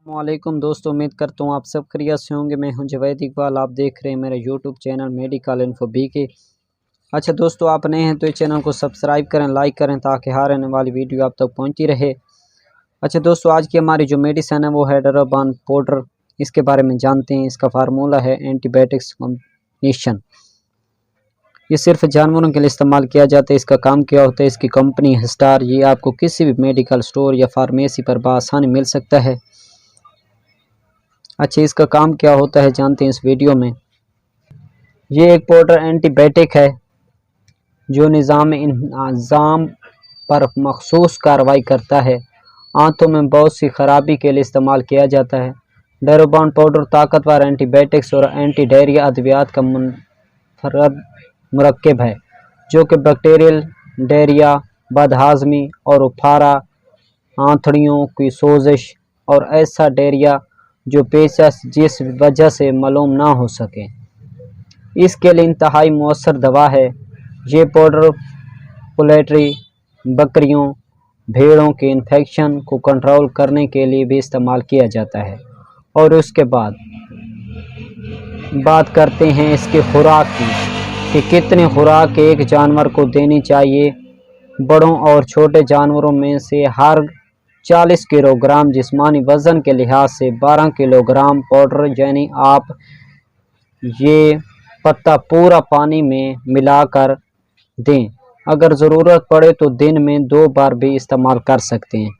वालेकुम दोस्तों, उम्मीद करता हूँ आप सब खैरियत से होंगे। मैं हूं जवेद इकबाल, आप देख रहे हैं मेरा YouTube channel medical info BK। अच्छा दोस्तों, आप नए हैं तो इस चैनल को सब्सक्राइब करें, लाइक करें ताकि हर आने वाली वीडियो आप तक पहुंचती रहे। अच्छा दोस्तों, आज की हमारी जो मेडिसिन है वो है डराबान पाउडर। इसके बारे में जानते हैं। इसका फार्मूला है एंटीबायोटिक्स कॉम्बिनेशन। ये सिर्फ जानवरों के लिए इस्तेमाल किया जाता है। इसका काम क्या होता है? इसकी कंपनी है स्टार। ये आपको किसी भी मेडिकल स्टोर या फार्मेसी पर बआसानी मिल सकता है। अच्छा, इसका काम क्या होता है जानते हैं इस वीडियो में। ये एक पाउडर एंटीबायोटिक है जो निज़ाम पर मखसूस कार्रवाई करता है। आंतों में बहुत सी खराबी के लिए इस्तेमाल किया जाता है। डराबान पाउडर ताकतवर एंटीबायोटिक्स और एंटी डायरिया अद्वियात का मुनफरद मुरक्कब है जो कि बैक्टीरियल डायरिया, बदहाज़मी और उफारा, आंतड़ियों की सोजिश और ऐसा डायरिया जो पेशा जिस वजह से मालूम ना हो सके, इसके लिए इंतहाई मौसर दवा है। ये पाउडर पोल्ट्री, बकरियों, भेड़ों के इन्फेक्शन को कंट्रोल करने के लिए भी इस्तेमाल किया जाता है। और उसके बाद बात करते हैं इसकी खुराक की कि कितनी खुराक एक जानवर को देनी चाहिए। बड़ों और छोटे जानवरों में से हर 40 किलोग्राम जिस्मानी वज़न के लिहाज से 12 किलोग्राम पाउडर, यानी आप ये पत्ता पूरा पानी में मिलाकर दें। अगर ज़रूरत पड़े तो दिन में 2 बार भी इस्तेमाल कर सकते हैं।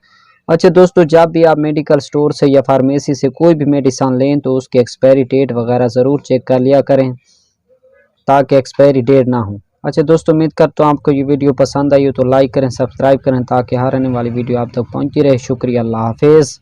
अच्छा दोस्तों, जब भी आप मेडिकल स्टोर से या फार्मेसी से कोई भी मेडिसिन लें तो उसकी एक्सपायरी डेट वगैरह ज़रूर चेक कर लिया करें ताकि एक्सपायरी डेट ना हो। अच्छा दोस्तों, उम्मीद करता हूँ आपको ये वीडियो पसंद आई हो तो लाइक करें, सब्सक्राइब करें ताकि हर आने वाली वीडियो आप तक पहुँचती रहे। शुक्रिया, अल्लाह हाफिज़।